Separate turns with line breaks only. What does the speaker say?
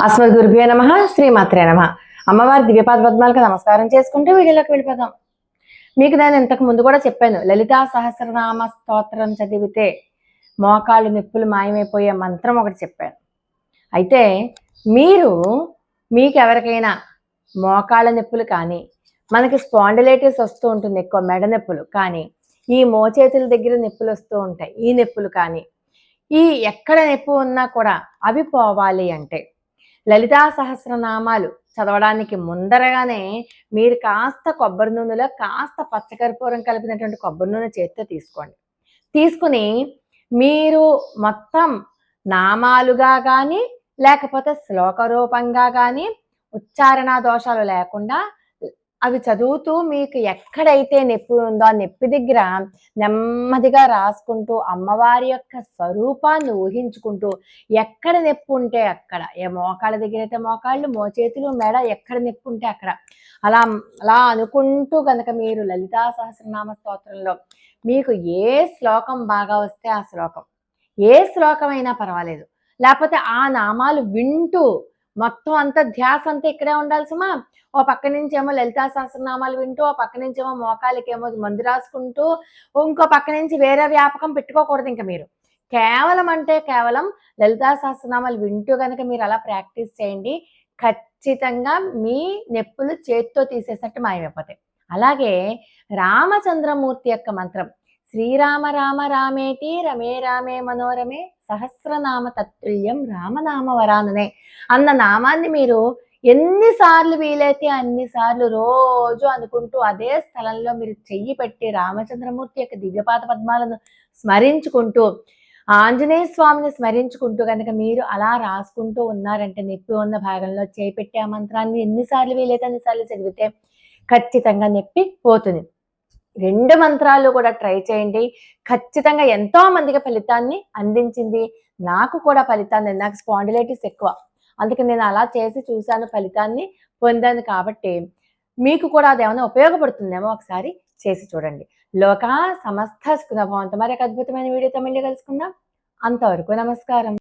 అస్మద్ గురుభ్యో నమః శ్రీమాత్రే నమః. అమ్మవారి దివ్యపాద పద్మాలకు నమస్కారం చేసుకుంటూ వీడియోలోకి వెళ్ళిపోదాం. మీకు నేను ఇంతకు ముందు కూడా చెప్పాను, లలితా సహస్రనామ స్తోత్రం చదివితే మోకాళ్ళు నొప్పులు మాయమైపోయే మంత్రం ఒకటి చెప్పాను. అయితే మీకు ఎవరికైనా మోకాళ్ళ నొప్పులు కానీ, మనకి స్పాండిలైటిస్ వస్తూ ఉంటుంది, ఎక్కువ మెడ నొప్పులు కానీ, ఈ మోచేతుల దగ్గర నొప్పులు వస్తూ ఉంటాయి, ఈ నొప్పులు కానీ, ఈ ఎక్కడ నొప్పి ఉన్నా కూడా అవి పోవాలి అంటే లలితా సహస్రనామాలు చదవడానికి ముందరగానే మీరు కాస్త కొబ్బరి నూనెలో కాస్త పచ్చకర్పూరం కలిపినటువంటి కొబ్బరి నూనె చేతితో తీసుకోండి. తీసుకుని మీరు మొత్తం నామాలుగా కానీ లేకపోతే శ్లోక రూపంగా కానీ ఉచ్చారణ దోషాలు లేకుండా అవి చదువుతూ మీకు ఎక్కడైతే నొప్పి ఉందో ఆ నొప్పి దగ్గర నెమ్మదిగా రాసుకుంటూ అమ్మవారి యొక్క స్వరూపాన్ని ఊహించుకుంటూ ఎక్కడ నొప్పి ఉంటే అక్కడ, ఏ మోకాళ్ళ దగ్గర అయితే మోకాళ్ళు, మోచేతులు, మెడ ఎక్కడ నొప్పి ఉంటే అక్కడ అలా అలా అనుకుంటూ కనుక మీరు లలితా సహస్రనామ స్తోత్రంలో మీకు ఏ శ్లోకం బాగా వస్తే ఆ శ్లోకం, ఏ శ్లోకమైనా పర్వాలేదు, లేకపోతే ఆ నామాలు వింటూ మొత్తం అంతా ధ్యాస అంతా ఇక్కడే ఉండాలి సుమా. ఓ పక్క నుంచి ఏమో లలితా సహస్రనామాలు వింటూ, ఓ పక్క నుంచి ఏమో మోకాళ్ళకేమో మందు రాసుకుంటూ, ఇంకో పక్క నుంచి వేరే వ్యాపకం పెట్టుకోకూడదు. ఇంకా మీరు కేవలం లలితా సహస్రనామాలు వింటూ కనుక మీరు అలా ప్రాక్టీస్ చేయండి, ఖచ్చితంగా మీ నొప్పులు చేత్తో తీసేసినట్టు మాయమైపోతాయి. అలాగే రామచంద్రమూర్తి యొక్క మంత్రం శ్రీరామ రామ రామేటి రమే రామే మనోరమే సహస్రనామ తత్తుల్యం రామనామ వరాననే అన్న నామాన్ని మీరు ఎన్నిసార్లు వీలైతే అన్నిసార్లు రోజు అనుకుంటూ అదే స్థలంలో మీరు చెయ్యి పెట్టి రామచంద్రమూర్తి యొక్క దివ్యపాద పద్మాలను స్మరించుకుంటూ, ఆంజనేయ స్వామిని స్మరించుకుంటూ కనుక మీరు అలా రాసుకుంటూ ఉన్నారంటే నొప్పి ఉన్న భాగంలో చేయి పెట్టి ఆ మంత్రాన్ని ఎన్నిసార్లు వీలైతే అన్నిసార్లు చదివితే ఖచ్చితంగా నొప్పి పోతుంది. 2 మంత్రాలు కూడా ట్రై చేయండి. ఖచ్చితంగా ఎంతో మందికి ఫలితాన్ని అందించింది. నాకు కూడా ఫలితాన్ని, నాకు స్పాండిలైటిస్ ఎక్కువ, అందుకే నేను అలా చేసి చూశాను, ఫలితాన్ని పొందాను. కాబట్టి మీకు కూడా అదేమైనా ఉపయోగపడుతుందేమో ఒకసారి చేసి చూడండి. లోకా సమస్త సుఖినో భవంతు. మరి ఒక అద్భుతమైన వీడియోతో మళ్ళీ కలుసుకుందాం. అంతవరకు నమస్కారం.